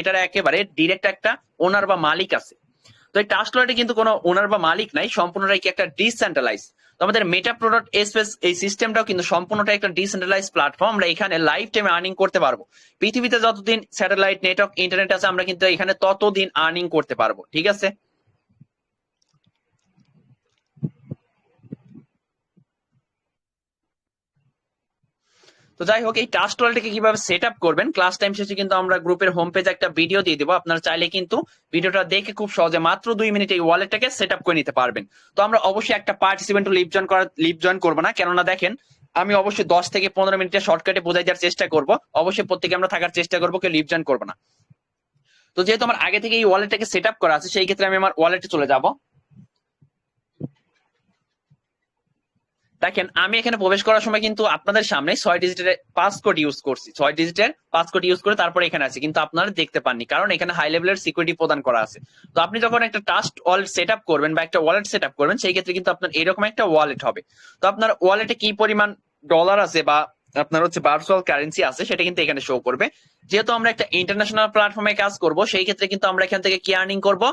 এটার একেবারে ডিরেক্ট একটা ওনার বা মালিক আছে। তো এই ট্রাস্ট ওয়ালেটে কিন্তু কোনো ওনার বা মালিক নাই, সম্পূর্ণটাই কি একটা ডিসেন্ট্রালাইজ। তো আমাদের মেটা প্রোডাক্ট স্পেস এই সিস্টেমটাও কিন্তু সম্পূর্ণটা একটা ডিসেন্ট্রালাইজ প্ল্যাটফর্ম। আমরা এখানে লাইফ টাইমে আর্নিং করতে পারবো। পৃথিবীতে যতদিন স্যাটেলাইট নেটওয়ার্ক ইন্টারনেট আছে আমরা কিন্তু এখানে ততদিন আর্নিং করতে পারবো, ঠিক আছে। তো যাই হোক, এই ট্রাস্ট ওয়ালেটকে কিভাবে সেট আপ করবেন ক্লাস টাইম শেষে কিন্তু আমরা গ্রুপের হোম পেজে একটা ভিডিও দিয়ে দেবো। আপনারা চাইলে কিন্তু ভিডিওটা দেখে খুব সহজে মাত্র 2 মিনিটে এই ওয়ালেটটাকে সেট আপ করে নিতে পারবেন। তো আমরা অবশ্যই একটা পার্টিসিপেন্ট লিভ জয়েন করবো না, কেননা দেখেন আমি অবশ্যই 10 থেকে 15 মিনিটের শর্টকাটে বোঝাই দেওয়ার চেষ্টা করবো। অবশ্যই প্রত্যেকে আমরা থাকার চেষ্টা করবো, কেউ লিভ জয়েন করবো না। তো যেহেতু আমার আগে থেকে এই ওয়ালেটটাকে সেট আপ করা আছে, সেই ক্ষেত্রে আমি আমার ওয়ালেটে চলে যাব। দেখেন আমি এখানে প্রবেশ করার সময় কিন্তু আপনাদের সামনে 6 ডিজিটের পাসকোড ইউজ করছি, 6 ডিজিটের পাসকোড ইউজ করে তারপরে এখানে আছে, কিন্তু আপনারা দেখতে পাননি কারণ এখানে হাই লেভেলের সিকিউরিটি প্রদান করা আছে। তো আপনি যখন একটা ট্রাস্ট ওয়ালেট সেট আপ করবেন বা একটা ওয়ালেট সেট আপ করবেন, সেই ক্ষেত্রে কিন্তু আপনার এরকম একটা ওয়ালেট হবে। তো আপনার ওয়ালেটে কি পরিমাণ ডলার আছে বা আপনার হচ্ছে ভার্চুয়াল কারেন্সি আছে সেটা কিন্তু এখানে শো করবে। যেহেতু আমরা একটা ইন্টারন্যাশনাল প্ল্যাটফর্মে কাজ করব, সেই ক্ষেত্রে কিন্তু আমরা এখান থেকে কি আর্নিং করব,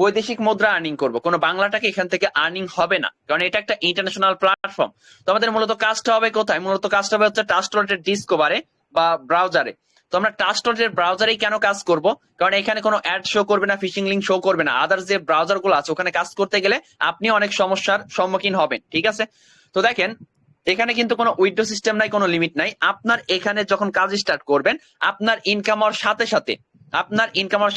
বৈদেশিক মুদ্রা আর্নিং করব। কোনো বাংলা টাকা এখান থেকে আর্নিং হবে না, কারণ এটা একটা ইন্টারন্যাশনাল প্ল্যাটফর্ম। তো আমাদের মূলত কাজটা হবে কোথায়, মূলত কাজটা হবে হচ্ছে ট্রাস্ট ওয়ালেটের ডিসকভারে বা ব্রাউজারে। তো আমরা ট্রাস্ট ওয়ালেটের ব্রাউজারেই কেন কাজ করব, কারণ এখানে কোনো অ্যাড শো করবে না, ফিশিং লিংক শো করবে না। আদার্স যে ব্রাউজার গুলো আছে ওখানে কাজ করতে গেলে আপনি অনেক সমস্যার সম্মুখীন হবেন, ঠিক আছে। তো দেখেন এখানে কিন্তু কোনো উইথড্র সিস্টেম নাই, কোনো লিমিট নাই। আপনার এখানে যখন কাজ স্টার্ট করবেন, আপনার ইনকাম হওয়ার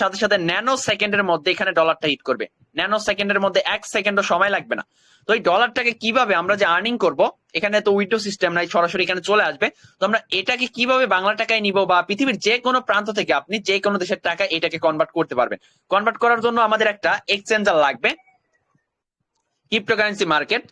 সাথে সাথে ন্যানো সেকেন্ডের মধ্যে এখানে ডলারটা হিট করবে। ন্যানো সেকেন্ডের মধ্যে 1 সেকেন্ডও সময় লাগবে না। তো এই ডলারটাকে কিভাবে আমরা যে আর্নিং করব, এখানে তো উইথড্র সিস্টেম নাই, সরাসরি এখানে চলে আসবে। তো আমরা এটাকে কিভাবে বাংলা টাকায় নিব, বা পৃথিবীর যে কোনো প্রান্ত থেকে আপনি যে কোনো দেশের টাকা এটাকে কনভার্ট করতে পারবেন। কনভার্ট করার জন্য আমাদের একটা এক্সচেঞ্জার লাগবে, ক্রিপ্টোকারেন্সি মার্কেট।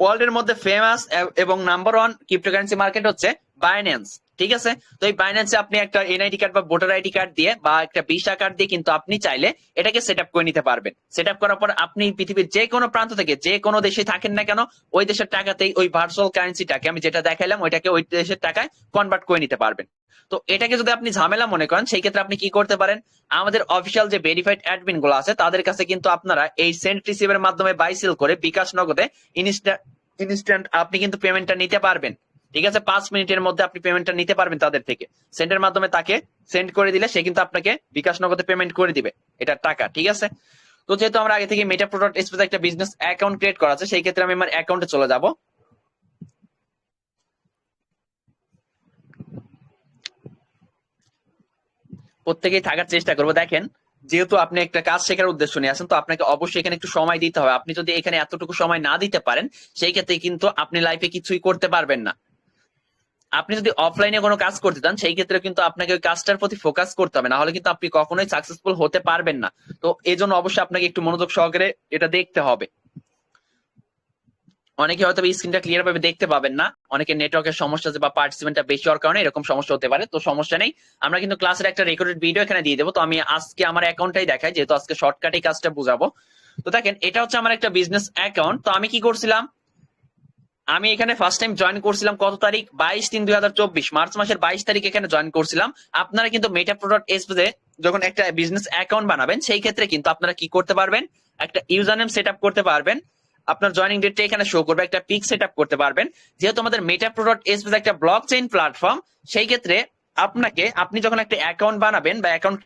ওয়ার্ল্ডের মধ্যে ফেমাস এবং নাম্বার 1 ক্রিপ্টোকারেন্সি মার্কেট হচ্ছে বাইন্যান্স, ঠিক আছে। তো এই বাইন্যান্সে আপনি একটা এনআইডি কার্ড বা ভোটার আইডি কার্ড দিয়ে বা একটা ভিসা কার্ড দিয়ে কিন্তু আপনি চাইলে এটাকে সেট আপ করে নিতে পারবেন। সেট আপ করার পর আপনি পৃথিবীর যে কোনো প্রান্ত থেকে যে কোনো দেশে থাকেন না কেন, ওই দেশের টাকাতেই ওই ভার্চুয়াল কারেন্সিটাকে আমি যেটা দেখাইলাম ওইটাকে ওই দেশের টাকায় কনভার্ট করে নিতে পারবেন। তো এটাকে যদি আপনি ঝামেলা মনে করেন, সেই ক্ষেত্রে আপনি কি করতে পারেন, আমাদের অফিসিয়াল যে ভেরিফাইড অ্যাডমিন গুলো আছে তাদের কাছে কিন্তু আপনারা এই সেন্ট রিসিভের মাধ্যমে বাই সেল করে বিকাশ নগদে ইনস্ট্যান্ট আপনি কিন্তু পেমেন্টটা নিতে পারবেন, ঠিক আছে। 5 মিনিটের মধ্যে আপনি পেমেন্টটা নিতে পারবেন তাদের থেকে। সেন্ডের মাধ্যমে তাকে সেন্ড করে দিলে সে কিন্তু আপনাকে বিকাশ নগদে পেমেন্ট করে দিবে এটার টাকা, ঠিক আছে। তো যেহেতু আমরা আগে থেকে মেটা প্রোডাক্ট স্পেস একটা বিজনেস অ্যাকাউন্ট ক্রিয়েট করা আছে, সেই ক্ষেত্রে আমি আমার অ্যাকাউন্টে চলে যাব। প্রত্যেকেই থাকার চেষ্টা করবো। দেখেন যেহেতু আপনি একটা কাজ শেখার উদ্দেশ্য নিয়ে আসেন, তো আপনাকে অবশ্যই এখানে একটু সময় দিতে হবে। আপনি যদি এখানে এতটুকু সময় না দিতে পারেন, সেই ক্ষেত্রে কিন্তু আপনি লাইফে কিছুই করতে পারবেন না। আপনি যদি অফলাইনে কোনো কাজ করতে চান, সেই ক্ষেত্রে কিন্তু আপনাকে ওই কাজটার প্রতি ফোকাস করতে হবে, না হলে কিন্তু আপনি কখনোই সাকসেসফুল হতে পারবেন না। তো এই জন্য অবশ্যই আপনাকে একটু মনোযোগ সহকারে এটা দেখতে হবে। অনেকে হয়তো স্ক্রিনটা ক্লিয়ার ভাবে দেখতে পাবেন না, অনেকে নেটওয়ার্কের সমস্যা আছে বা পার্টিসিপেন্টটা বেশি হওয়ার কারণে এরকম সমস্যা হতে পারে। তো সমস্যা নেই, আমরা কিন্তু ক্লাসের একটা রেকর্ডেড ভিডিও এখানে দিয়ে দেবো। তো আমি আজকে আমার অ্যাকাউন্টটাই দেখাই, যেহেতু আজকে শর্টকাটে কাজটা বুঝাবো। তো দেখেন এটা হচ্ছে আমার একটা বিজনেস অ্যাকাউন্ট। তো আমি কি করছিলাম, আমি এখানে ফার্স্ট টাইম জয়েন করছিলাম কত তারিখ, 22/3/2024 মার্চ মাসের 22 তারিখ এখানে জয়েন করছিলাম। আপনারা কিন্তু মেটা প্রোডাক্ট এসপেসে যখন একটা বিজনেস অ্যাকাউন্ট বানাবেন, সেই ক্ষেত্রে কিন্তু আপনারা কি করতে পারবেন, একটা ইউজার নেম সেট আপ করতে পারবেন। আপনার জয়েনিং ডেটটা এখানে শো করবে, একটা পিক সেট আপ করতে পারবেন। যেহেতু আমাদের মেটা প্রোডাক্ট এসপেস একটা ব্লক চেইন প্ল্যাটফর্ম, সেই ক্ষেত্রে আপনি যখন একটা অ্যাকাউন্ট বানাবেন বা অ্যাকাউন্ট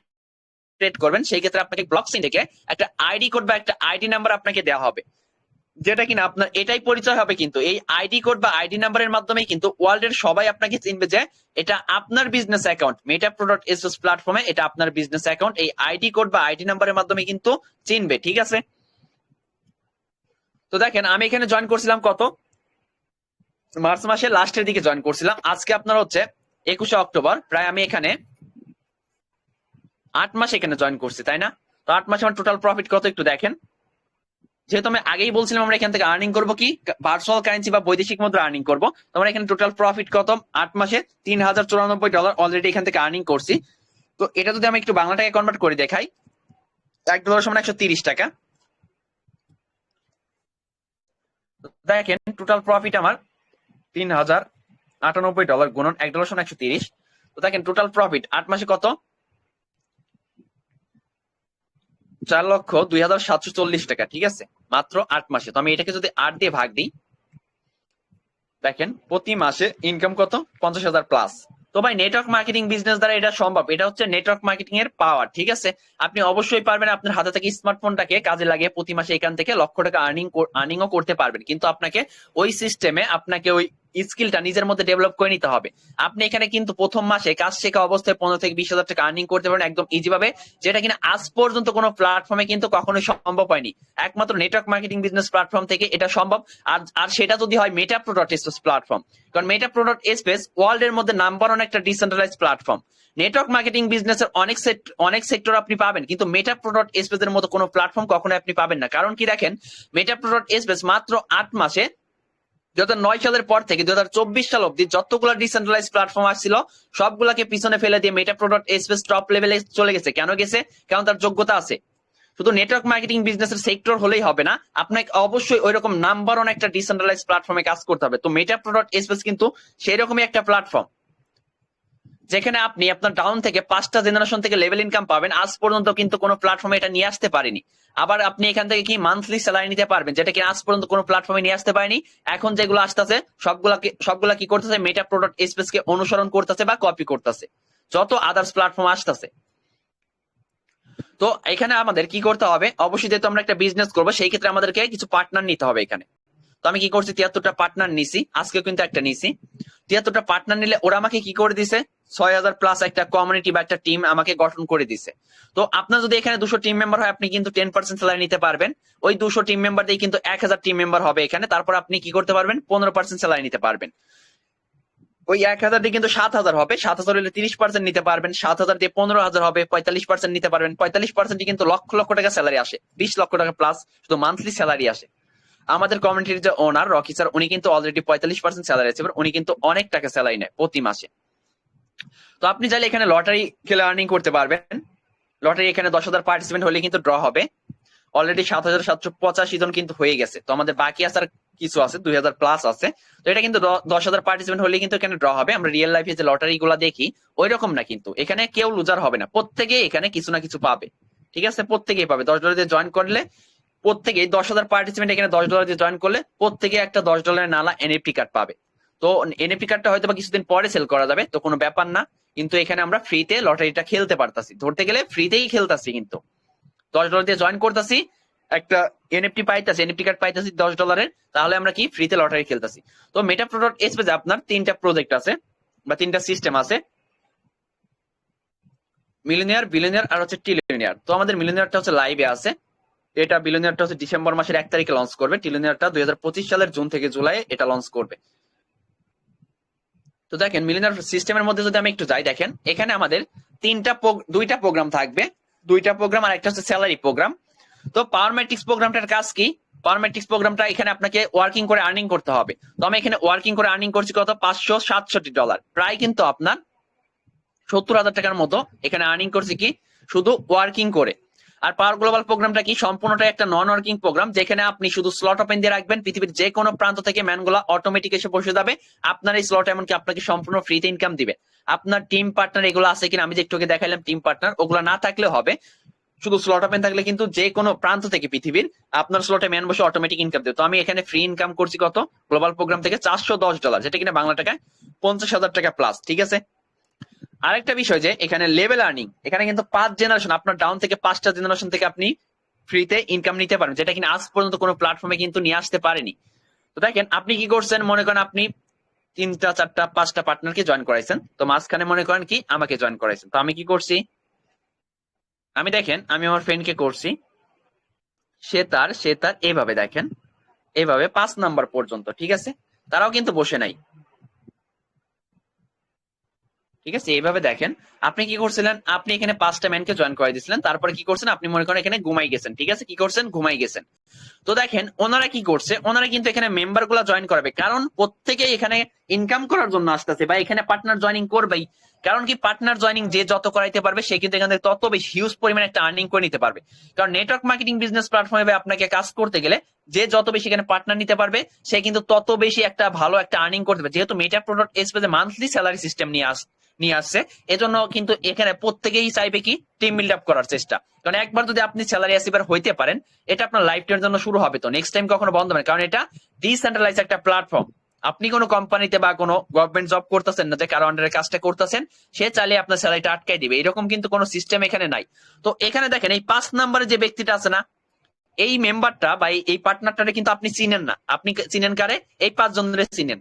ক্রিয়েট করবেন, সেই ক্ষেত্রে আপনাকে ব্লক চেইন থেকে একটা আইডি কোড বা একটা আইডি নাম্বার আপনাকে দেওয়া হবে, যেটা কিনা আপনার এটাই পরিচয় হবে। কিন্তু এই আইডি কোড বা আইডি নাম্বারের মাধ্যমে কিন্তু ওয়ার্ল্ডের সবাই আপনাকে চিনবে যে এটা আপনার বিজনেস অ্যাকাউন্ট। মেটা প্রোডাক্ট এসএস প্ল্যাটফর্মে এটা আপনার বিজনেস অ্যাকাউন্ট, এই আইডি কোড বা আইডি নাম্বারের মাধ্যমে কিন্তু চিনবে, ঠিক আছে। তো দেখেন আমি এখানে জয়েন করছিলাম কত, মার্চ মাসের লাস্টের দিকে জয়েন করছিলাম। আজকে আপনার হচ্ছে 21শে অক্টোবর, প্রায় আমি এখানে 8 মাস এখানে জয়েন করছি, তাই না। তো 8 মাসে আমার টোটাল প্রফিট কত একটু দেখেন। যেহেতু আমি আগেই বলছিলাম আমরা এখান থেকে আর্নিং করবো কি, ভার্চুয়াল কারেন্সি বা বৈদেশিক মুদ্রা আর্নিং করবো। তো আমরা এখানে টোটাল প্রফিট কত, 8 মাসে $3094 অলরেডি এখান থেকে আর্নিং করছি। তো এটা যদি আমি একটু বাংলা টাকায় কনভার্ট করে দেখাই, $1 সমান 130 টাকা। দেখেন টোটাল প্রফিট আমার $3098 গুণন $1 সমান 130। তো দেখেন টোটাল প্রফিট 8 মাসে কত, 4,02,740 টাকা, ঠিক আছে, মাত্র 8 মাসে। তো আমি এটাকে যদি 8 দিয়ে ভাগ দিই, দেখেন প্রতি মাসে ইনকাম কত, 50,000 প্লাস। তো ভাই নেটওয়ার্ক মার্কেটিং বিজনেস দ্বারা এটা সম্ভব, এটা হচ্ছে নেটওয়ার্ক মার্কেটিং এর পাওয়ার, ঠিক আছে। আপনি অবশ্যই পারবেন আপনার হাতে থেকে স্মার্টফোনটাকে কাজে লাগিয়ে প্রতি মাসে এখান থেকে লক্ষ টাকা আর্নিংও করতে পারবেন, কিন্তু আপনাকে ওই সিস্টেমে আপনাকে ওই স্কিলটা নিজের মধ্যে ডেভেলপ করে নিতে হবে। আপনি এখানে কিন্তু প্রথম মাসে কাজ শেখা অবস্থায় 15 থেকে 20 হাজার টাকা আর্নিং করতে পারেন একদম ইজি ভাবে, যেটা কিনা আজ পর্যন্ত কোনো প্ল্যাটফর্মে কিন্তু কখনোই সম্ভব হয়নি। একমাত্র নেটওয়ার্ক মার্কেটিং বিজনেস প্ল্যাটফর্ম থেকে এটা সম্ভব। আর আর সেটা যদি হয় মেটা প্রোডাক্ট স্পেস প্ল্যাটফর্ম, কারণ মেটা প্রোডাক্ট স্পেস ওয়ার্ল্ড এর মধ্যে নাম্বার ওয়ান একটা ডিসেন্ট্রালাইজ প্ল্যাটফর্ম। নেটওয়ার্ক মার্কেটিং বিজনেসের অনেক সেক্টর আপনি পাবেন, কিন্তু মেটা প্রোডাক্ট স্পেস এর মতো কোনো প্ল্যাটফর্ম কখনো আপনি পাবেন না। কারণ কি দেখেন, মেটা প্রোডাক্ট স্পেস মাত্র 8 মাসে 2009 সালের পর থেকে 2024 সাল অব্দি যতগুলো ডিসেন্ট্রালাইজ প্ল্যাটফর্ম আসছিল সবগুলাকে পিছনে ফেলে দিয়ে মেটা প্রোডাক্ট স্পেস টপ লেভেলে চলে গেছে। কেন গেছে? কারণ তার যোগ্যতা আছে। শুধু নেটওয়ার্ক মার্কেটিং বিজনেসের সেক্টর হলেই হবে না, আপনাকে অবশ্যই ওই রকম নাম্বার ওয়ান একটা ডিসেন্ট্রালাইজ প্ল্যাটফর্মে কাজ করতে হবে। তো মেটা প্রোডাক্ট স্পেস কিন্তু সেই রকমই একটা প্ল্যাটফর্ম, যেখানে আপনি আপনার ডাউন থেকে 5টা জেনারেশন থেকে লেভেল ইনকাম পাবেন। আজ পর্যন্ত কিন্তু কোনো প্ল্যাটফর্মে এটা নিয়ে আসতে পারেনি। আবার আপনি এখান থেকে কি মান্থলি স্যালারি নিতে পারবেন, যেটা কি আজ পর্যন্ত কোনো প্ল্যাটফর্মে নিয়ে আসতে পারেনি। এখন যেগুলো আসতেছে সবগুলা কি করতেছে, মেটা প্রোডাক্ট স্পেসকে অনুসরণ করতেছে বা কপি করতেছে, যত আদার্স প্ল্যাটফর্ম আসতেছে। তো এখানে আমাদের কি করতে হবে, অবশ্যই যেহেতু আমরা একটা বিজনেস করবো সেই ক্ষেত্রে আমাদেরকে কিছু পার্টনার নিতে হবে এখানে। তো আমি কি করছি, 73টা পার্টনার নিছি, আজকেও কিন্তু একটা নিছি। 73টা পার্টনার নিলে ওরা আমাকে কি করে দিছে, 6,000 প্লাস একটা কমিউনিটি বা একটা টিম আমাকে গঠন করে দিছে। তো আপনার যদি এখানে 200 টিম মেম্বার হয় আপনি কিন্তু 10% স্যালারি নিতে পারবেন। ওই 200 টিম মেম্বার দিয়ে কিন্তু 1,000 টিম মেম্বার হবে এখানে, তারপর আপনি কি করতে পারবেন, 15% স্যালারি নিতে পারবেন। ওই 1,000 দিয়ে কিন্তু 7,000 হবে, 7,000 হলে 30% নিতে পারবেন, 7,000 দিয়ে 15,000 হবে, 45% নিতে পারবেন। 45% কিন্তু লক্ষ লক্ষ টাকা স্যালারি আসে, 20 লক্ষ টাকা প্লাস শুধু মান্থলি স্যালারি আসে। আমাদের কমিউনিটির যে ওনার রকি স্যার, উনি কিন্তু অলরেডি 45% স্যালারি আছে, উনি কিন্তু অনেক টাকা স্যালারি নেয় প্রতি মাসে। তো আপনি চাইলে এখানে লটারি খেলে আর্নিং করতে পারবেন। লটারি এখানে 10,000 পার্টিসিপেন্ট হলে কিন্তু ড্র হবে। অলরেডি 7,785 জন কিন্তু হয়ে গেছে। তো আমাদের বাকি আসার কিছু আছে, 2,000 প্লাস আছে। তো এটা কিন্তু 10,000 পার্টিসিপেন্ট হলে কিন্তু এখানে ড্র হবে। আমরা রিয়েল লাইফে যে লটারি গুলা দেখি ওই রকম না, কিন্তু এখানে কেউ লুজার হবে না, প্রত্যেকেই এখানে কিছু না কিছু পাবে, ঠিক আছে। প্রত্যেকেই পাবে। $10 দিয়ে জয়েন করলে প্রত্যেকেই, 10,000 পার্টিসিপেন্ট এখানে $10 দিয়ে জয়েন করলে প্রত্যেকে একটা $10 নালা এনএফটি কার্ড পাবে। তো এনএফটি কার্ডটা হয়তো বা কিছুদিন পরে সেল করা যাবে, তো কোনো ব্যাপার না। কিন্তু এখানে আমরা ফ্রিতে লটারিটা খেলতে পারতাছি, ধরতে গেলে ফ্রিতেই খেলতাছি, কিন্তু $10 দিয়ে জয়েন করতেছি, একটা এনএফটি পাইতাছি, এনএফটি কার্ড পাইতাছি $10, তাহলে আমরা কি ফ্রিতে লটারি খেলতেছি। তো মেটা প্রোডাক্ট স্পেসে আপনার 3টা প্রজেক্ট আছে বা 3টা সিস্টেম আছে, মিলিনিয়ার, বিলিনিয়ার আর হচ্ছে টিলিনিয়ার। তো আমাদের মিলিনিয়ারটা হচ্ছে লাইভে আছে, এটা বিলিনিয়ারটা হচ্ছে ডিসেম্বর মাসের 1 তারিখে লঞ্চ করবে, টিলিনিয়ারটা 2025 সালের জুন থেকে জুলাই এটা লঞ্চ করবে। তো দেখেন মিলিনিয়ার সিস্টেমের মধ্যে যদি আমি একটু যাই, দেখেন এখানে আমাদের দুইটা প্রোগ্রাম থাকবে, দুইটা প্রোগ্রাম, আর একটা হচ্ছে স্যালারি প্রোগ্রাম। তো পাওয়ার ম্যাট্রিক্স প্রোগ্রামটার কাজ কি, পাওয়ার ম্যাট্রিক্স প্রোগ্রামটা এখানে আপনাকে ওয়ার্কিং করে আর্নিং করতে হবে। তো আমি এখানে ওয়ার্কিং করে আর্নিং করছি কত, $567, প্রায় কিন্তু আপনার 70,000 টাকার মতো এখানে আর্নিং করছি কি শুধু ওয়ার্কিং করে। আর পাওয়ার গ্লোবাল প্রোগ্রামটা কি, সম্পূর্ণটা একটা নন ওয়ার্কিং প্রোগ্রাম, যেখানে আপনি শুধু স্লট ওপেন দিয়ে রাখবেন, পৃথিবীর যে কোনো প্রান্ত থেকে ম্যানগুলা অটোমেটিক এসে বসে যাবে আপনার এই স্লট, এমনকি আপনাকে সম্পূর্ণ ফ্রিতে ইনকাম দিবে। আপনার টিম পার্টনার এগুলো আছে কিনা, আমি যে একটু দেখাইলাম টিম পার্টনার, ওগুলো না থাকলে হবে, শুধু স্লট ওপেন থাকলে কিন্তু যে কোনো প্রান্ত থেকে পৃথিবীর আপনার স্লটে ম্যান বসে অটোমেটিক ইনকাম দেবে। তো আমি এখানে ফ্রি ইনকাম করছি কত, গ্লোবাল প্রোগ্রাম থেকে $410, যেটা কিনা বাংলা টাকায় 50,000 টাকা প্লাস, ঠিক আছে। আরেকটা বিষয় যে এখানে লেভেল আর্নিং, এখানে কিন্তু 5 জেনারেশন, আপনার ডাউন থেকে 5টা জেনারেশন থেকে আপনি ফ্রিতে ইনকাম নিতে পারেন, যেটা কিনা আজ পর্যন্ত কোনো প্ল্যাটফর্মে কিন্তু নিয়ে আসতে পারেনি। তো দেখেন আপনি কি করছেন, মনে করেন আপনি 3টা 4টা 5টা পার্টনারকে জয়েন করাইছেন, তো মাঝখানে মনে করেন কি আমাকে জয়েন করাইছেন। তো আমি কি করছি, আমি দেখেন আমি আমার ফ্রেন্ডকে করছি, সে তার এইভাবে দেখেন, এইভাবে 5 নাম্বার পর্যন্ত, ঠিক আছে, তারাও কিন্তু বসে নাই, ঠিক আছে। এইভাবে দেখেন আপনি কি করছিলেন, আপনি এখানে 5টা ম্যানকে জয়েন করে দিয়েছিলেন, তারপরে কি করছেন, আপনি মনে করেন এখানে ঘুমাই গেছেন, ঠিক আছে, কি করছেন, ঘুমাই গেছেন। তো দেখেন ওনারা কি করছে, ওনারা কিন্তু এখানে মেম্বার গুলা জয়েন করাবে, কারণ প্রত্যেকে এখানে ইনকাম করার জন্য আসতেছে বা এখানে পার্টনার জয়েনিং করবেই। কারণ কি পার্টনার জয়নিং যে যত করাইতে পারবে সে কিন্তু এখান থেকে তত বেশি হিউজ পরিমাণে একটা আর্নিং করে নিতে পারবে। কারণ নেটওয়ার্ক মার্কেটিং বিজনেস প্ল্যাটফর্মে আপনাকে কাজ করতে গেলে যে যত বেশি এখানে পার্টনার নিতে পারবে সে কিন্তু তত বেশি একটা ভালো একটা আর্নিং করতে পারবে। যেহেতু মেটা প্রোডাক্ট স্পেসে মান্থলি স্যালারি সিস্টেম নিয়ে আসছে, এজন্য কিন্তু এখানে প্রত্যেকেই চাইবে কি টিম বিল্ড আপ করার চেষ্টা। কারণ একবার যদি আপনি স্যালারি অ্যাচিভার হইতে পারেন, এটা আপনার লাইফ টাইমের জন্য শুরু হবে, তো নেক্সট টাইম কখনো বন্ধ হবে না। কারণ এটা ডিসেন্ট্রালাইজ একটা প্ল্যাটফর্ম। আপনি কোনো কোম্পানিতে বা কোনো গভর্নমেন্ট জব করতেছেন না যে কারো আন্ডারে কাজটা করতেছেন, সে চাইলে আপনার স্যালারিটা আটকাই দিবে, এরকম কিন্তু কোনো সিস্টেম এখানে নাই। তো এখানে দেখেন এই 5 নম্বরে যে ব্যক্তিটা আছে না, এই মেম্বারটা বা এই পার্টনারটারে কিন্তু আপনি চিনেন না। আপনি চিনেন কারে? এই 5 জনের চিনেন।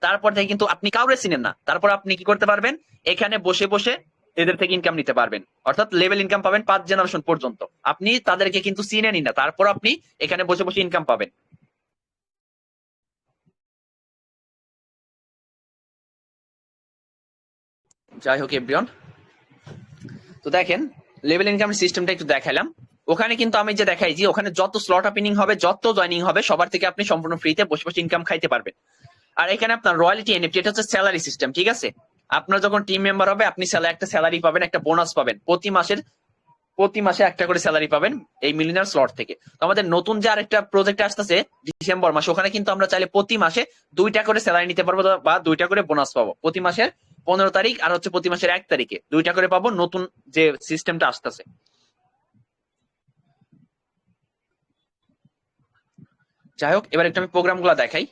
তারপর থেকে কিন্তু আপনি কাউরে চিনেন না। তারপর আপনি কি করতে পারবেন? এখানে বসে বসে এদের থেকে ইনকাম নিতে পারবেন, অর্থাৎ লেভেল ইনকাম পাবেন 5 জেনারেশন পর্যন্ত। আপনি তাদেরকে কিন্তু চিনেনই না, তারপর আপনি এখানে বসে বসে ইনকাম পাবেন। যাই হোক এভরিওয়ান, তো দেখেন লেভেল ইনকাম সিস্টেমটা একটু দেখাইলাম। ওখানে কিন্তু আমি যে দেখাইছি ওখানে যত স্লট ওপেনিং হবে, যত জয়নিং হবে, সবার থেকে আপনি সম্পূর্ণ ফ্রিতে বসে বসে ইনকাম খাইতে পারবেন। আর এখানে আপনার রয়্যালিটি এনএফটি, এটা হচ্ছে স্যালারি সিস্টেম, ঠিক আছে? আপনার যখন টিম মেম্বার হবে আপনি একটা স্যালারি পাবেন, একটা বোনাস পাবেন, প্রতি মাসে একটা করে স্যালারি পাবেন এই মিলিয়নার স্লট থেকে। তো আমাদের নতুন যে আরেকটা প্রজেক্ট আসতেছে ডিসেম্বর মাসে, ওখানে কিন্তু আমরা চাইলে প্রতি মাসে 2টা করে স্যালারি নিতে পারবো বা 2টা করে বোনাস পাবো। প্রতি মাসের 15 তারিখ আর হচ্ছে প্রতি মাসের 1 তারিখে 2টা করে পাবো, নতুন যে সিস্টেমটা আসতেছে। যাই হোক, এবার একটু আমি প্রোগ্রাম গুলা দেখাই।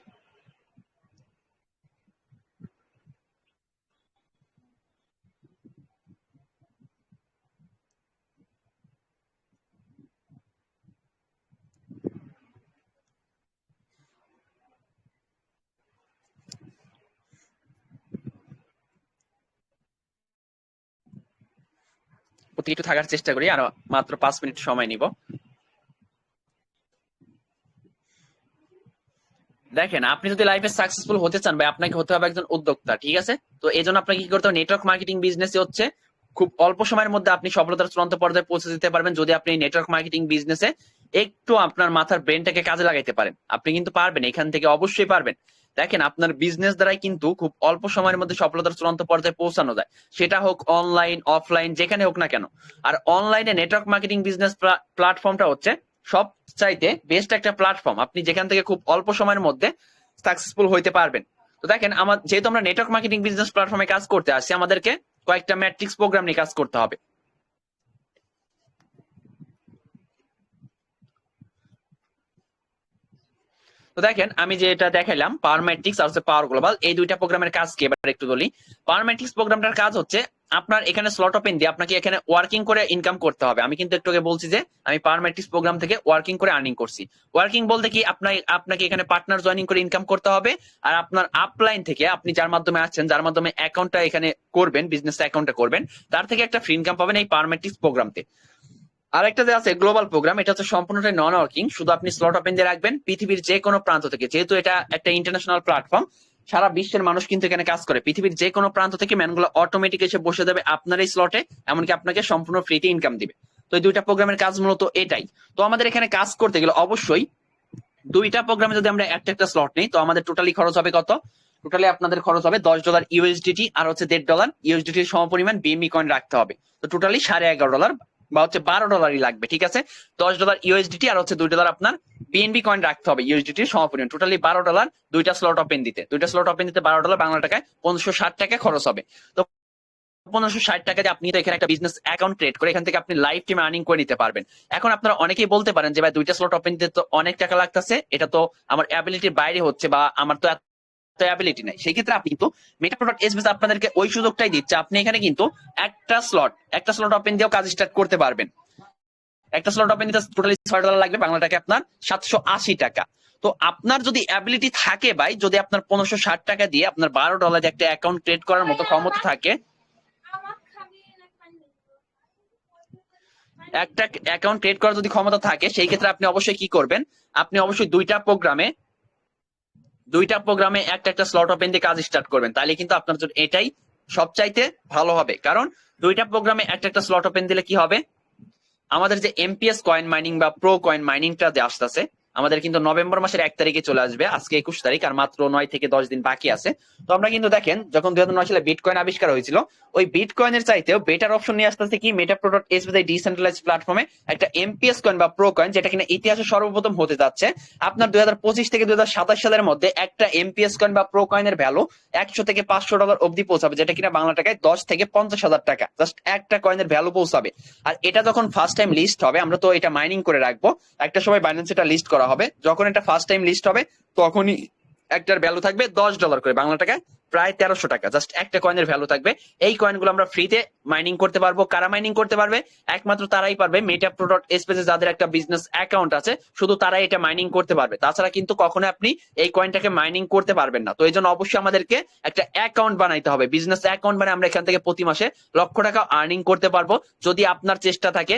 প্রতি একটু থাকার চেষ্টা করি, আর মাত্র 5 মিনিট সময় নিব। দেখেন আপনি যদি লাইফে সাকসেসফুল হতে চান ভাই, আপনাকে হতে হবে একজন উদ্যোক্তা, ঠিক আছে? তো এই জন্য আপনাকে কি করতে হবে? নেটওয়ার্ক মার্কেটিং বিজনেসে হচ্ছে খুব অল্প সময়ের মধ্যে আপনি সফলতার চূড়ান্ত পর্যায়ে পৌঁছে যেতে পারবেন যদি আপনি নেটওয়ার্ক মার্কেটিং বিজনেসে একটু আপনার মাথার ব্রেনটাকে কাজে লাগাইতে পারেন। আপনি কিন্তু পারবেন, এখান থেকে অবশ্যই পারবেন। দেখেন আপনার বিজনেস দ্বারাই কিন্তু খুব অল্প সময়ের মধ্যে সফলতার চূড়ান্ত পর্যায়ে পৌঁছানো যায়, সেটা হোক অনলাইন অফলাইন যেখানে হোক না কেন। আর অনলাইনে নেটওয়ার্ক মার্কেটিং বিজনেস প্ল্যাটফর্মটা হচ্ছে সব চাইতে বেস্ট একটা প্ল্যাটফর্ম, আপনি যেখান থেকে খুব অল্প সময়ের মধ্যে সাকসেসফুল হইতে পারবেন। তো দেখেন যেহেতু আমরা নেটওয়ার্ক মার্কেটিং বিজনেস প্ল্যাটফর্মে কাজ করতে আসছি, আমাদেরকে কয়েকটা ম্যাট্রিক্স প্রোগ্রাম নিয়ে কাজ করতে হবে। তো দেখেন আমি যে এটা দেখাইলাম পাওয়ার ম্যাট্রিক্স আর হচ্ছে পাওয়ার গ্লোবাল, এই 2টা প্রোগ্রামের কাজ কি এবার একটু বলি। পাওয়ার ম্যাট্রিক্স প্রোগ্রামটার কাজ হচ্ছে আপনার এখানে স্লট ওপেন দিয়ে আপনাকে এখানে ওয়ার্কিং করে ইনকাম করতে হবে। আমি কিন্তু একটু আগে বলছি যে আমি পাওয়ার ম্যাট্রিক্স প্রোগ্রাম থেকে ওয়ার্কিং করে আর্নিং করছি। ওয়ার্কিং বলতে কি আপনাকে এখানে পার্টনার জয়েনিং করে ইনকাম করতে হবে, আর আপনার আপলাইন থেকে আপনি যার মাধ্যমে আসছেন, যার মাধ্যমে অ্যাকাউন্টটা এখানে করবেন, বিজনেস অ্যাকাউন্টটা করবেন, তার থেকে একটা ফ্রি ইনকাম পাবেন এই পাওয়ার ম্যাট্রিক্স প্রোগ্রামতে। আরেকটা যে আছে গ্লোবাল প্রোগ্রাম, এটা হচ্ছে সম্পূর্ণটাই নন ওয়ার্কিং, শুধু আপনি স্লট ওপেন দিয়ে রাখবেন পৃথিবীর যে কোনো প্রান্ত থেকে। যেহেতু এটা একটা ইন্টারন্যাশনাল প্ল্যাটফর্ম, সারা বিশ্বের মানুষ কিন্তু এখানে কাজ করে, পৃথিবীর যে কোনো প্রান্ত থেকে ম্যানগুলো অটোমেটিক এসে বসে যাবে আপনার এই স্লটে, এমনকি আপনাকে সম্পূর্ণ ফ্রিতে ইনকাম দিবে। তো এই 2টা প্রোগ্রামের কাজ মূলত এটাই। তো আমাদের এখানে কাজ করতে গেলে অবশ্যই 2টা প্রোগ্রামে যদি আমরা একটা স্লট নেই, তো আমাদের টোটালি খরচ হবে কত? টোটালি আপনাদের খরচ হবে $10 ইউএসডিটি আর হচ্ছে $1.5 ইউএসডিটির সমপরিমাণ বিএমবি কয়েন রাখতে হবে। তো টোটালি $11.5 বা হচ্ছে $12 লাগবে, ঠিক আছে? $10 ইউএসডিটি আর হচ্ছে $2 আপনার বিএনবি কয়েন রাখতে হবে ইউএসডিটির সমপরিমাণ, টোটালি $12 2টা স্লট ওপেন দিতে। 2টা স্লট ওপেন দিতে $12 বাংলা টাকায় 1560 টাকা খরচ হবে। তো 1560 টাকা দিয়ে আপনি তো এখানে একটা বিজনেস অ্যাকাউন্ট ক্রিয়েট করে এখান থেকে আপনি লাইফ টাইম আর্নিং করে নিতে পারবেন। এখন আপনারা অনেকেই বলতে পারেন যে ভাই 2টা স্লট ওপেন দিতে তো অনেক টাকা লাগতেছে, এটা তো আমার অ্যাবিলিটির বাইরে হচ্ছে, বা আমার তো অ্যাবিলিটি নাই। সেই ক্ষেত্রে আপনি কিন্তু মেটা প্রোডাক্ট এসবিএস আপনাদেরকে ওই সুযোগটাই দিচ্ছে, আপনি এখানে কিন্তু একটা স্লট ওপেন দিয়েও কাজ স্টার্ট করতে পারবেন। একটা স্লট ওপেন দিতে টোটালি $6 লাগবে, বাংলা টাকা আপনার 780 টাকা। তো আপনার যদি অ্যাবিলিটি থাকে ভাই, যদি আপনার 1560 টাকা দিয়ে আপনার $12 একটা অ্যাকাউন্ট ক্রিয়েট করার মতো ক্ষমতা থাকে, একটা অ্যাকাউন্ট ক্রিয়েট করার যদি ক্ষমতা থাকে, সেই ক্ষেত্রে আপনি অবশ্যই কি করবেন? আপনি অবশ্যই 2টা প্রোগ্রামে একটা স্লট ওপেন দিয়ে কাজ স্টার্ট করবেন, তাহলে কিন্তু আপনার জন্য এটাই সবচাইতে ভালো হবে। কারণ 2টা প্রোগ্রামে একটা স্লট ওপেন দিলে কি হবে? আমাদের যে এমপিএস কয়েন মাইনিং বা প্রো কয়েন মাইনিংটা যে আসতেছে, আমাদের কিন্তু নভেম্বর মাসের 1 তারিখে চলে আসবে, আজকে 21 তারিখ, আর মাত্র 9 থেকে 10 দিন বাকি আছে। তো আমরা কিন্তু দেখেন যখন 2009 সালে বিটকয়েন আবিষ্কার হয়েছিল, ওই বিটকয়েনের চাইতেও বেটার অপশন নিয়ে আসতেছে কি মেটাপ্রোডট এসবিআই ডিসেন্ট্রালাইজ প্ল্যাটফর্মে একটা এমপিএস কয়েন বা প্রো কয়েন, যেটা কিনা ইতিহাসে সর্বপ্রথম হতে যাচ্ছে। আপনার 2025 থেকে 2027 সালের মধ্যে একটা এমপিএস কয়েন বা প্রো কয়েনের ভ্যালু 100 থেকে $500 অব্দি পৌঁছাবে, যেটা কিনা বাংলা টাকায় 10 থেকে 50,000 টাকা জাস্ট একটা কয়েনের ভ্যালু পৌঁছাবে। আর এটা যখন ফার্স্ট টাইম লিস্ট হবে, আমরা তো এটা মাইনিং করে রাখবো, একটা সময় বাইন্যান্স এটা লিস্ট করা হবে, যখন এটা ফার্স্ট টাইম লিস্ট হবে তখনই একটার ভ্যালু থাকবে $10 করে, বাংলা টাকায় প্রায় 1300 টাকা, জাস্ট একটা কয়েনের ভ্যালু থাকবে। এই কয়েনগুলো আমরা ফ্রিতে মাইনিং করতে পারবো। কারা মাইনিং করতে পারবে? একমাত্র তারাই পারবে, মেটাপ্রোডট স্পেসে যাদের একটা বিজনেস অ্যাকাউন্ট আছে, শুধু তারাই এটা মাইনিং করতে পারবে। তাছাড়া কিন্তু কখনো আপনি এই কয়েনটাকে মাইনিং করতে পারবেন না। তো এই জন্য অবশ্যই আমাদেরকে একটা অ্যাকাউন্ট বানাইতে হবে, বিজনেস অ্যাকাউন্ট, মানে আমরা এখান থেকে প্রতি মাসে লক্ষ টাকা আর্নিং করতে পারবো। যদি আপনার চেষ্টা থাকে,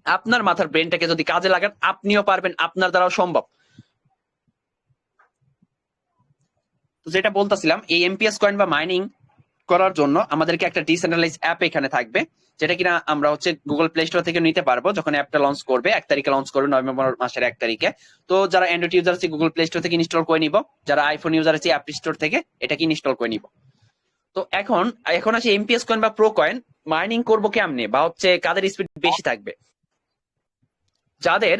আপনার মাথার ব্রেনটাকে যদি কাজে লাগান, আপনিও পারবেন, আপনার দ্বারাও সম্ভব। তো যেটা বলতেছিলাম, এই এমপিএস কয়েন বা মাইনিং করার জন্য আমাদেরকে একটা ডিসেন্ট্রালাইজ অ্যাপ এখানে থাকবে, যেটা কিনা আমরা হচ্ছে গুগল প্লে স্টোর থেকে নিতে পারবো। যখন অ্যাপটা লঞ্চ করবে 1 তারিখে লঞ্চ করবে, নভেম্বর মাসের 1 তারিখে। তো যারা অ্যান্ড্রয়েড ইউজার আছে গুগল প্লে স্টোর থেকে ইনস্টল করে নিব, যারা আইফোন ইউজার আছে অ্যাপ স্টোর থেকে এটাকে ইনস্টল করে নিব। তো এখন এখন আছে এমপিএস কয়েন বা প্রো কয়েন মাইনিং করবো কেমনে, বা হচ্ছে কাদের স্পিড বেশি থাকবে। যাদের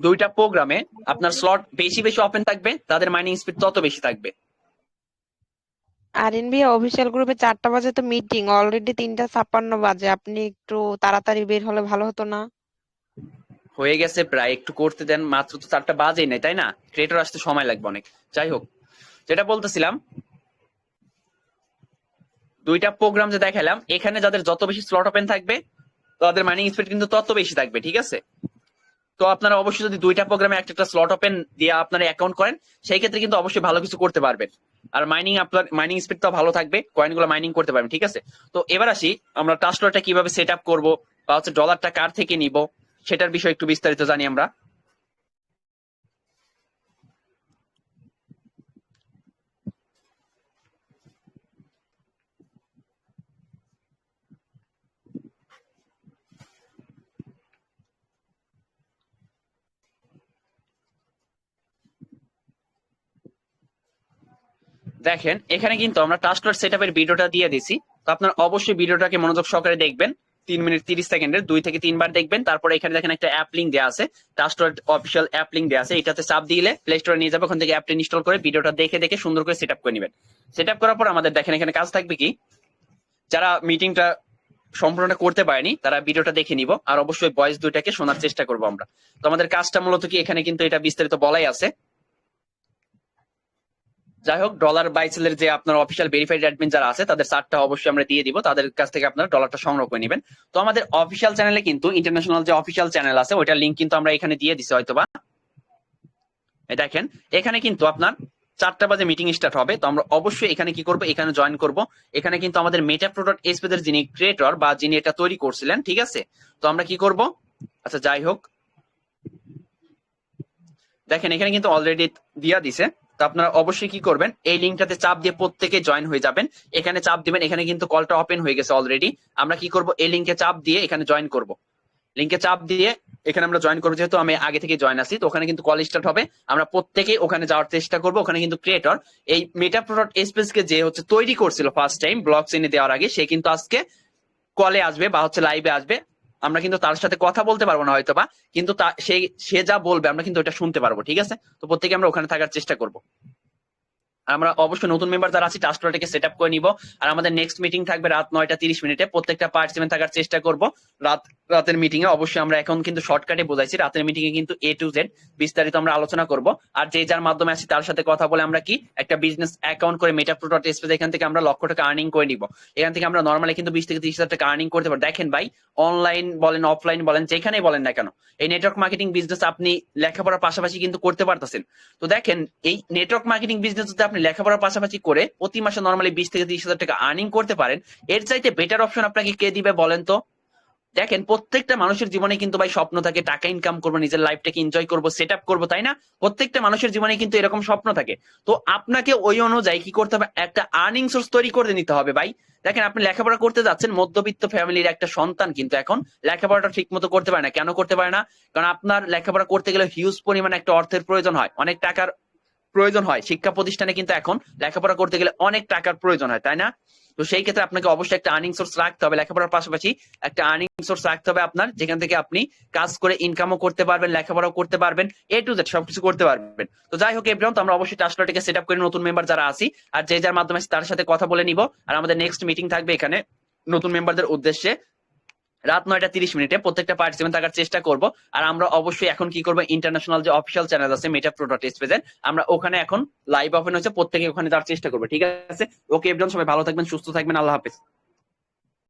দুইটা প্রোগ্রামে আপনার স্লট বেশি বেশি ওপেন থাকবে, তাদের মাইনিং স্পিড তত বেশি থাকবে। আরএনবি অফিসিয়াল গ্রুপে 4টা বাজে তো মিটিং, অলরেডি 3টা 56 বাজে, আপনি একটু তাড়াতাড়ি বের হলে ভালো হতো না? হয়ে গেছে প্রায়, একটু করতে দেন, মাত্র তো 4টা বাজেই নাই, তাই না? ক্রিয়েটর আসতে সময় লাগবে অনেক। যাই হোক, যেটা বলতেছিলাম, দুইটা প্রোগ্রাম যে দেখালাম, এখানে যাদের যত বেশি স্লট ওপেন থাকবে তাদের মাইনিং স্পিড কিন্তু তত বেশি থাকবে, ঠিক আছে? তো আপনারা অবশ্যই যদি দুইটা প্রোগ্রামে একটা স্লট ওপেন দিয়ে আপনারা অ্যাকাউন্ট করেন, সেই ক্ষেত্রে কিন্তু অবশ্যই ভালো কিছু করতে পারবেন। আর আপনার মাইনিং স্পিড তো ভালো থাকবে, কয়েনগুলো মাইনিং করতে পারবেন, ঠিক আছে? তো এবার আসি আমরা ট্রাস্টওয়ালেটটা কিভাবে সেট আপ করবো, বা হচ্ছে ডলারটা কার থেকে নিব, সেটার বিষয়ে একটু বিস্তারিত জানি আমরা। দেখেন এখানে কিন্তু আমরা ট্রাস্টওয়ালেট সেটআপের ভিডিওটা দিয়ে দিছি। তো আপনার অবশ্যই ভিডিওটাকে মনোযোগ সহকারে দেখবেন, 3 মিনিট 30 সেকেন্ডের 2 থেকে 3 বার দেখবেন। তারপরে এখানে দেখেন একটা অ্যাপ লিঙ্ক দেওয়া আছে, ট্রাস্টওয়ালেট অফিসিয়াল অ্যাপ লিঙ্ক দেওয়া আছে, এটাতে চাপ দিলে প্লে স্টোরে নিয়ে যাবে, ওখান থেকে অ্যাপটা ইনস্টল করে ভিডিওটা দেখে দেখে সুন্দর করে সেট আপ করে নেবেন। সেট আপ করার পর আমাদের দেখেন এখানে কাজ থাকবে কি, যারা মিটিংটা সম্পূর্ণ করতে পারেনি তারা ভিডিওটা দেখে নিব, আর অবশ্যই ভয়েস দুইটাকে শোনার চেষ্টা করবো আমরা। তো আমাদের কাজটা মূলত কি, এখানে কিন্তু এটা বিস্তারিত বলাই আছে। যাই হোক, ডলার বাইসেলের যে আপনার অফিসিয়াল ভেরিফাইড অ্যাডমিন যারা আছে তাদের চার্টটা অবশ্যই আমরা দিয়ে দিব, তাদের কাছ থেকে আপনারা ডলারটা সংগ্রহ করে নেবেন। তো আমাদের অফিসিয়াল চ্যানেলে কিন্তু ইন্টারন্যাশনাল যে অফিসিয়াল চ্যানেল আছে ওইটার লিঙ্ক কিন্তু আমরা এখানে দিয়ে দিছি হয়তোবা। দেখেন এখানে কিন্তু আপনার 4টা বাজে মিটিং স্টার্ট হবে। তো আমরা অবশ্যই এখানে কি করব, এখানে জয়েন করব। এখানে কিন্তু আমাদের মেটাপ্রোডট এসপেদের যিনি ক্রিয়েটর বা যিনি এটা তৈরি করছিলেন, ঠিক আছে? তো আমরা কি করব, আচ্ছা যাই হোক, দেখেন এখানে কিন্তু অলরেডি দিয়া দিছে। তো আপনারা অবশ্যই কি করবেন, এই লিঙ্কটাতে চাপ দিয়ে প্রত্যেকে জয়েন হয়ে যাবেন। এখানে চাপ দিবেন, এখানে কিন্তু কলটা ওপেন হয়ে গেছে অলরেডি। আমরা কি করব, এই লিঙ্কে চাপ দিয়ে এখানে জয়েন করব। লিঙ্কে চাপ দিয়ে এখানে আমরা জয়েন করবো, যেহেতু আমি আগে থেকে জয়েন আছি। তো ওখানে কিন্তু কল স্টার্ট হবে, আমরা প্রত্যেকেই ওখানে যাওয়ার চেষ্টা করব। ওখানে কিন্তু ক্রিয়েটর এই মেটাপ্রোডট স্পেসকে যে হচ্ছে তৈরি করছিল ফার্স্ট টাইম ব্লক চেইনে দেওয়ার আগে, সে কিন্তু আজকে কলে আসবে বা হচ্ছে লাইভে আসবে। আমরা কিন্তু তার সাথে কথা বলতে পারবো না হয়তোবা, কিন্তু সে যা বলবে আমরা কিন্তু ওটা শুনতে পারবো, ঠিক আছে? তো প্রত্যেকে আমরা ওখানে থাকার চেষ্টা করব। আমরা অবশ্যই নতুন মেম্বার যারা আছি ট্রাস্টওয়ালেটকে সেট আপ করে নিব। আর আমাদের নেক্সট মিটিং থাকবে রাত 9টা 30 মিনিটে। প্রত্যেকটা পার্টিসিপেন্ট থাকার চেষ্টা করব। রাতের মিটিং এ অবশ্যই আমরা এখন কিন্তু শর্টকাটে বোঝাইছি, রাতের মিটিং এ কিন্তু A to Z বিস্তারিত আমরা আলোচনা করব। আর যে যার মাধ্যমে আছি তার সাথে কথা বলে আমরা কি একটা বিজনেস অ্যাকাউন্ট করে মেটাপ্রোডট স্পেস এখান থেকে আমরা লক্ষ টাকা আর্নিং করে নিব। এখান থেকে আমরা নরমালি কিন্তু 20 থেকে 30 হাজার টাকা আর্নিং করতে পারি। দেখেন ভাই, অনলাইন বলেন অফলাইন বলেন যেখানেই বলেন না কেন, এই নেটওয়ার্ক মার্কেটিং বিজনেস আপনি লেখাপড়ার পাশাপাশি কিন্তু করতে পারতেছেন। তো দেখেন এই নেটওয়ার্ক মার্কেটিং বিজনেস যদি আপনি লেখাপড়ার পাশাপাশি করে প্রতি মাসে নরমালি 20 থেকে 30 হাজার টাকা আর্নিং করতে পারেন, এর চাইতে বেটার অপশন আপনাকে কে দিবে বলেন তো? দেখেন প্রত্যেকটা মানুষের জীবনে কিন্তু ভাই স্বপ্ন থাকে, টাকা ইনকাম করবো, নিজের লাইফটাকে এনজয় করবো, সেট আপ করবো, তাই না? প্রত্যেকটা মানুষের জীবনে কিন্তু এরকম স্বপ্ন থাকে। তো আপনাকে ওই অনুযায়ী কি করতে হবে, একটা আর্নিং সোর্স তৈরি করে নিতে হবে ভাই। দেখেন আপনি লেখাপড়া করতে যাচ্ছেন, মধ্যবিত্ত ফ্যামিলির একটা সন্তান কিন্তু এখন লেখাপড়াটা ঠিক মতো করতে পারে না। কেন করতে পারে না? কারণ আপনার লেখাপড়া করতে গেলে হিউজ পরিমাণে একটা অর্থের প্রয়োজন হয়, অনেক টাকার প্রয়োজন হয়। শিক্ষা প্রতিষ্ঠানে কিন্তু এখন লেখাপড়া করতে গেলে অনেক টাকার প্রয়োজন হয়, তাই না? তো সেই ক্ষেত্রে আপনাকে অবশ্যই একটা আর্নিং সোর্স রাখতে হবে, লেখাপড়ার পাশাপাশি একটা আর্নিং সোর্স রাখতে হবে আপনার, যেখান থেকে আপনি কাজ করে ইনকামও করতে পারবেন, লেখাপড়াও করতে পারবেন, এ টু জেড সবকিছু করতে পারবেন। তো যাই হোক এভরিওয়ান, তো আমরা অবশ্যই টাস্কটাকে সেট আপ করে নতুন মেম্বার যারা আছি আর যে যার মাধ্যমে তার সাথে কথা বলে নিব। আর আমাদের নেক্সট মিটিং থাকবে এখানে নতুন মেম্বারদের উদ্দেশ্যে রাত 9:30 প্রত্যেকটা পার্টিসিপেন্ট থাকার চেষ্টা করব। আর আমরা অবশ্যই এখন কি করবো, ইন্টারন্যাশনাল যে অফিসিয়াল চ্যানেল আছে মেটা প্রো টেস্ট পেজের, আমরা ওখানে এখন লাইভ ওপেন হচ্ছে, প্রত্যেকে ওখানে যাওয়ার চেষ্টা করবো, ঠিক আছে? ওকে এভরিওয়ান, সবাই ভালো থাকবেন, সুস্থ থাকবেন, আল্লাহ হাফেজ।